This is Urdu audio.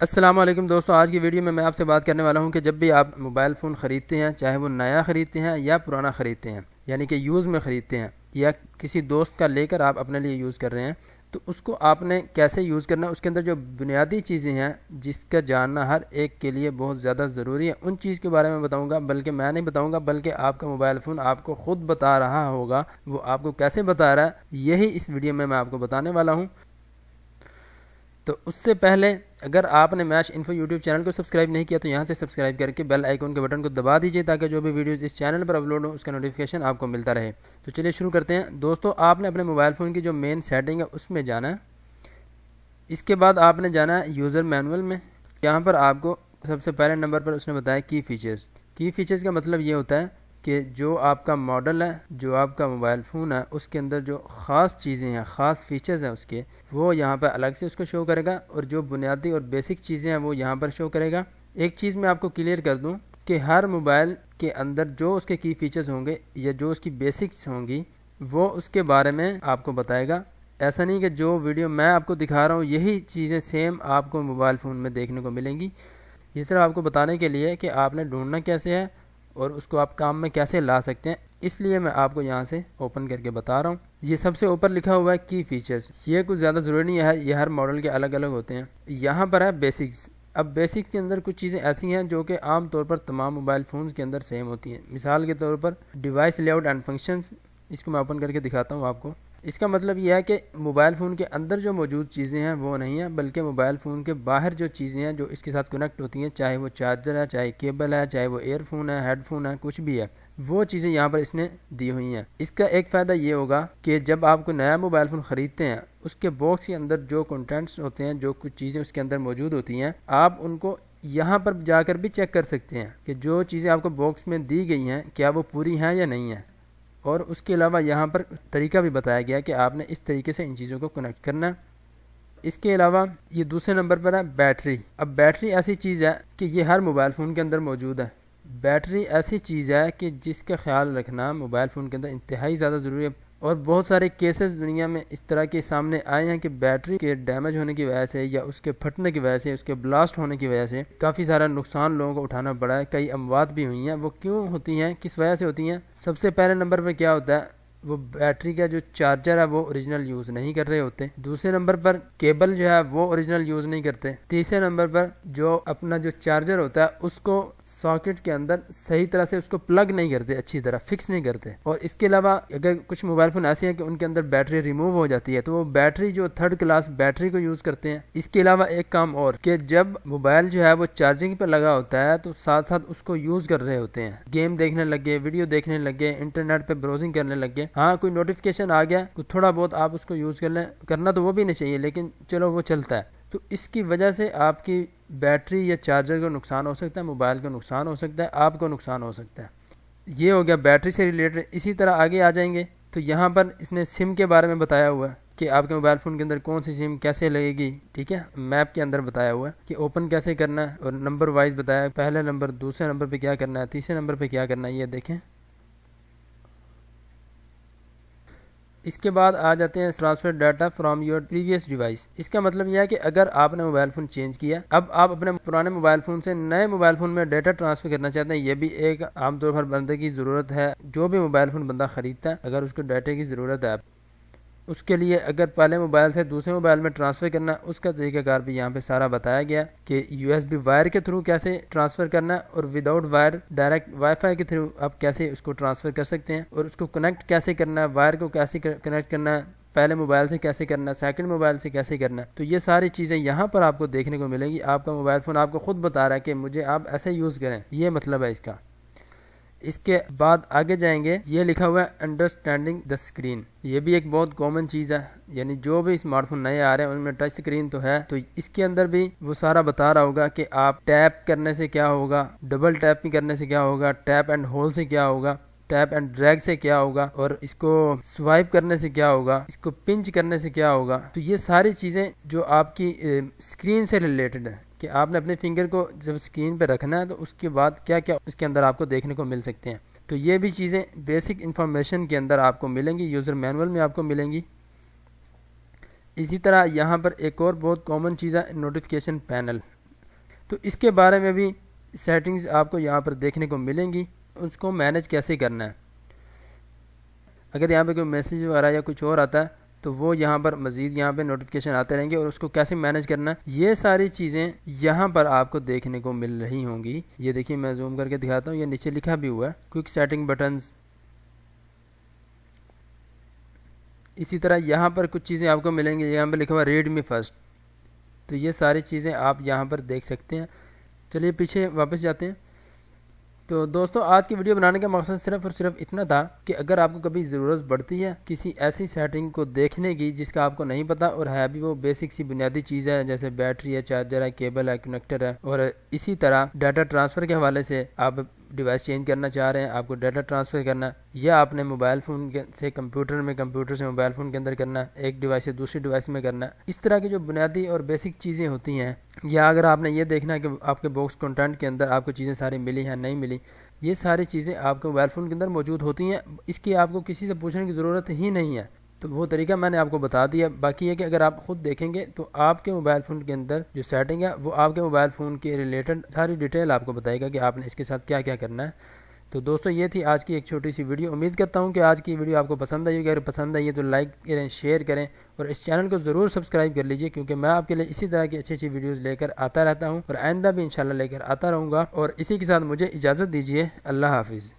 السلام علیکم دوستوں، آج کی ویڈیو میں آپ سے بات کرنے والا ہوں کہ جب بھی آپ موبائل فون خریدتے ہیں، چاہے وہ نیا خریدتے ہیں یا پرانا خریدتے ہیں، یعنی کہ یوز میں خریدتے ہیں یا کسی دوست کا لے کر آپ اپنے لیے یوز کر رہے ہیں، تو اس کو آپ نے کیسے یوز کرنا ہے، اس کے اندر جو بنیادی چیزیں ہیں جس کا جاننا ہر ایک کے لیے بہت زیادہ ضروری ہے، ان چیز کے بارے میں بتاؤں گا۔ بلکہ میں نہیں بتاؤں گا، بلکہ آپ کا موبائل فون آپ کو خود بتا رہا ہوگا۔ وہ آپ کو کیسے بتا رہا ہے، یہی اس ویڈیو میں آپ کو بتانے والا ہوں۔ تو اس سے پہلے اگر آپ نے میش انفو یوٹیوب چینل کو سبسکرائب نہیں کیا تو یہاں سے سبسکرائب کر کے بیل آئیکن کے بٹن کو دبا دیجئے تاکہ جو بھی ویڈیوز اس چینل پر اپلوڈ ہوں اس کا نوٹیفیکیشن آپ کو ملتا رہے۔ تو چلیے شروع کرتے ہیں۔ دوستو، آپ نے اپنے موبائل فون کی جو مین سیٹنگ ہے اس میں جانا ہے۔ اس کے بعد آپ نے جانا ہے یوزر مینول میں۔ یہاں پر آپ کو سب سے پہلے نمبر پر اس نے بتایا کی فیچرز۔ کی فیچرز کا مطلب یہ ہوتا ہے کہ جو آپ کا ماڈل ہے، جو آپ کا موبائل فون ہے، اس کے اندر جو خاص چیزیں ہیں، خاص فیچرز ہیں اس کے، وہ یہاں پر الگ سے اس کو شو کرے گا، اور جو بنیادی اور بیسک چیزیں ہیں وہ یہاں پر شو کرے گا۔ ایک چیز میں آپ کو کلیئر کر دوں کہ ہر موبائل کے اندر جو اس کے کی فیچرز ہوں گے یا جو اس کی بیسکس ہوں گی وہ اس کے بارے میں آپ کو بتائے گا۔ ایسا نہیں کہ جو ویڈیو میں آپ کو دکھا رہا ہوں یہی چیزیں سیم آپ کو موبائل فون میں دیکھنے کو ملیں گی۔ یہ صرف آپ کو بتانے کے لیے کہ آپ نے ڈھونڈنا کیسے ہے اور اس کو آپ کام میں کیسے لا سکتے ہیں، اس لیے میں آپ کو یہاں سے اوپن کر کے بتا رہا ہوں۔ یہ سب سے اوپر لکھا ہوا ہے کی فیچرز۔ یہ کچھ زیادہ ضروری نہیں ہے، یہ ہر ماڈل کے الگ الگ ہوتے ہیں۔ یہاں پر ہے بیسکس۔ اب بیسکس کے اندر کچھ چیزیں ایسی ہیں جو کہ عام طور پر تمام موبائل فونز کے اندر سیم ہوتی ہیں۔ مثال کے طور پر device layout and functions, اس کو میں اوپن کر کے دکھاتا ہوں آپ کو۔ اس کا مطلب یہ ہے کہ موبائل فون کے اندر جو موجود چیزیں ہیں وہ نہیں ہیں، بلکہ موبائل فون کے باہر جو چیزیں ہیں جو اس کے ساتھ کنیکٹ ہوتی ہیں، چاہے وہ چارجر ہے، چاہے کیبل ہے، چاہے وہ ایئر فون ہے، ہیڈ فون ہے، کچھ بھی ہے، وہ چیزیں یہاں پر اس نے دی ہوئی ہیں۔ اس کا ایک فائدہ یہ ہوگا کہ جب آپ کو نیا موبائل فون خریدتے ہیں، اس کے باکس کے اندر جو کنٹینٹس ہوتے ہیں، جو کچھ چیزیں اس کے اندر موجود ہوتی ہیں، آپ ان کو یہاں پر جا کر بھی چیک کر سکتے ہیں کہ جو چیزیں آپ کو باکس میں دی گئی ہیں کیا وہ پوری ہیں یا نہیں ہیں۔ اور اس کے علاوہ یہاں پر طریقہ بھی بتایا گیا کہ آپ نے اس طریقے سے ان چیزوں کو کنیکٹ کرنا ہے۔ اس کے علاوہ یہ دوسرے نمبر پر ہے بیٹری۔ اب بیٹری ایسی چیز ہے کہ یہ ہر موبائل فون کے اندر موجود ہے۔ بیٹری ایسی چیز ہے کہ جس کا خیال رکھنا موبائل فون کے اندر انتہائی زیادہ ضروری ہے، اور بہت سارے کیسز دنیا میں اس طرح کے سامنے آئے ہیں کہ بیٹری کے ڈیمیج ہونے کی وجہ سے یا اس کے پھٹنے کی وجہ سے، اس کے بلاسٹ ہونے کی وجہ سے کافی سارا نقصان لوگوں کو اٹھانا پڑا ہے، کئی اموات بھی ہوئی ہیں۔ وہ کیوں ہوتی ہیں، کس وجہ سے ہوتی ہیں؟ سب سے پہلے نمبر پہ کیا ہوتا ہے، وہ بیٹری کا جو چارجر ہے وہ اوریجنل یوز نہیں کر رہے ہوتے۔ دوسرے نمبر پر کیبل جو ہے وہ اوریجنل یوز نہیں کرتے۔ تیسرے نمبر پر جو اپنا جو چارجر ہوتا ہے اس کو ساکٹ کے اندر صحیح طرح سے اس کو پلگ نہیں کرتے، اچھی طرح فکس نہیں کرتے۔ اور اس کے علاوہ اگر کچھ موبائل فون ایسے ہیں کہ ان کے اندر بیٹری ریموو ہو جاتی ہے تو وہ بیٹری جو تھرڈ کلاس بیٹری کو یوز کرتے ہیں۔ اس کے علاوہ ایک کام اور کہ جب موبائل جو ہے وہ چارجنگ پہ لگا ہوتا ہے تو ساتھ ساتھ اس کو یوز کر رہے ہوتے ہیں، گیم دیکھنے لگے، ویڈیو دیکھنے لگے، انٹرنیٹ پہ براؤزنگ کرنے لگے، ہاں کوئی نوٹیفیکیشن آ گیا تو تھوڑا بہت آپ اس کو یوز کر لیں، کرنا تو وہ بھی نہیں چاہیے لیکن چلو وہ چلتا ہے، تو اس کی وجہ سے آپ کی بیٹری یا چارجر کو نقصان ہو سکتا ہے، موبائل کو نقصان ہو سکتا ہے، آپ کو نقصان ہو سکتا ہے۔ یہ ہو گیا بیٹری سے ریلیٹڈ۔ اسی طرح آگے آ جائیں گے تو یہاں پر اس نے سم کے بارے میں بتایا ہوا ہے کہ آپ کے موبائل فون کے اندر کون سی سم کیسے لگے گی، ٹھیک ہے، میپ کے اندر بتایا ہوا ہے کہ اوپن کیسے کرنا ہے، اور نمبر وائز بتایا ہے، پہلے نمبر، دوسرے نمبر پہ کیا کرنا ہے، تیسرے نمبر پہ کیا کرنا ہے، یہ دیکھیں۔ اس کے بعد آ جاتے ہیں transfer data from your previous device. اس کا مطلب یہ ہے کہ اگر آپ نے موبائل فون چینج کیا، اب آپ اپنے پرانے موبائل فون سے نئے موبائل فون میں ڈاٹا ٹرانسفر کرنا چاہتے ہیں، یہ بھی ایک عام طور پر بندے کی ضرورت ہے۔ جو بھی موبائل فون بندہ خریدتا ہے اگر اس کو ڈاٹا کی ضرورت ہے، اس کے لیے اگر پہلے موبائل سے دوسرے موبائل میں ٹرانسفر کرنا ہے، اس کا طریقہ کار بھی یہاں پہ سارا بتایا گیا کہ یو ایس بی وائر کے تھرو کیسے ٹرانسفر کرنا ہے، اور without wire direct wi fi کے تھرو آپ کیسے اس کو ٹرانسفر کر سکتے ہیں، اور اس کو کنیکٹ کیسے کرنا ہے، وائر کو کیسے کنیکٹ کرنا ہے، پہلے موبائل سے کیسے کرنا ہے، سیکنڈ موبائل سے کیسے کرنا ہے۔ تو یہ ساری چیزیں یہاں پر آپ کو دیکھنے کو ملیں گی۔ آپ کا موبائل فون آپ کو خود بتا رہا ہے کہ مجھے آپ ایسے یوز کریں، یہ مطلب ہے اس کا۔ اس کے بعد آگے جائیں گے، یہ لکھا ہوا ہے انڈرسٹینڈنگ دا اسکرین۔ یہ بھی ایک بہت کامن چیز ہے، یعنی جو بھی اسمارٹ فون نئے آ رہے ہیں ان میں ٹچ اسکرین تو ہے، تو اس کے اندر بھی وہ سارا بتا رہا ہوگا کہ آپ ٹیپ کرنے سے کیا ہوگا، ڈبل ٹیپنگ کرنے سے کیا ہوگا، ٹیپ اینڈ ہولڈ سے کیا ہوگا، ٹیپ اینڈ ڈریگ سے کیا ہوگا، اور اس کو سوائپ کرنے سے کیا ہوگا، اس کو پنچ کرنے سے کیا ہوگا۔ تو یہ ساری چیزیں جو آپ کی اسکرین سے ریلیٹڈ ہیں کہ آپ نے اپنے فنگر کو جب اسکرین پہ رکھنا ہے تو اس کے بعد کیا کیا اس کے اندر آپ کو دیکھنے کو مل سکتے ہیں، تو یہ بھی چیزیں بیسک انفارمیشن کے اندر آپ کو ملیں گی، یوزر مینول میں آپ کو ملیں گی۔ اسی طرح یہاں پر ایک اور بہت کامن چیز ہے نوٹیفیکیشن پینل۔ تو اس کے بارے میں بھی سیٹنگز آپ کو یہاں پر دیکھنے کو ملیں گی، اس کو مینیج کیسے کرنا ہے۔ اگر یہاں پہ کوئی میسیج وغیرہ یا کچھ اور آتا ہے تو وہ یہاں پر مزید یہاں پہ نوٹیفیکیشن آتے رہیں گے، اور اس کو کیسے مینیج کرنا ہے یہ ساری چیزیں یہاں پر آپ کو دیکھنے کو مل رہی ہوں گی۔ یہ دیکھیے میں زوم کر کے دکھاتا ہوں، یہ نیچے لکھا بھی ہوا ہے کوئک سیٹنگ بٹنز۔ اسی طرح یہاں پر کچھ چیزیں آپ کو ملیں گی، یہاں پہ لکھا ہوا ریڈ می فرسٹ، تو یہ ساری چیزیں آپ یہاں پر دیکھ سکتے ہیں۔ چلیے پیچھے واپس جاتے ہیں۔ تو دوستو آج کی ویڈیو بنانے کا مقصد صرف اور صرف اتنا تھا کہ اگر آپ کو کبھی ضرورت پڑتی ہے کسی ایسی سیٹنگ کو دیکھنے کی جس کا آپ کو نہیں پتہ، اور ہے بھی وہ بیسک سی بنیادی چیز ہے، جیسے بیٹری ہے، چارجر ہے، کیبل ہے، کنیکٹر ہے، اور اسی طرح ڈیٹا ٹرانسفر کے حوالے سے آپ ڈیوائس چینج کرنا چاہ رہے ہیں، آپ کو ڈیٹا ٹرانسفر کرنا ہے، یا آپ نے موبائل فون سے کمپیوٹر میں، کمپیوٹر سے موبائل فون کے اندر کرنا ہے، ایک ڈیوائس سے دوسری ڈیوائس میں کرنا ہے، اس طرح کی جو بنیادی اور بیسک چیزیں ہوتی ہیں، یا اگر آپ نے یہ دیکھنا ہے کہ آپ کے باکس کنٹینٹ کے اندر آپ کو چیزیں ساری ملی ہیں نہیں ملی، یہ ساری چیزیں آپ کے موبائل فون کے اندر موجود ہوتی ہیں، اس کی آپ کو کسی سے پوچھنے کی ضرورت ہی نہیں ہے۔ تو وہ طریقہ میں نے آپ کو بتا دیا۔ باقی یہ کہ اگر آپ خود دیکھیں گے تو آپ کے موبائل فون کے اندر جو سیٹنگ ہے وہ آپ کے موبائل فون کے ریلیٹڈ ساری ڈیٹیل آپ کو بتائے گا کہ آپ نے اس کے ساتھ کیا کیا کرنا ہے۔ تو دوستو یہ تھی آج کی ایک چھوٹی سی ویڈیو، امید کرتا ہوں کہ آج کی ویڈیو آپ کو پسند آئی ہوگی۔ اگر پسند آئی ہے تو لائک کریں، شیئر کریں، اور اس چینل کو ضرور سبسکرائب کر لیجئے، کیونکہ میں آپ کے لیے اسی طرح کی اچھی اچھی ویڈیوز لے کر آتا رہتا ہوں، اور آئندہ بھی انشاءاللہ لے کر آتا رہوں گا۔ اور اسی کے ساتھ مجھے اجازت دیجیے، اللہ حافظ۔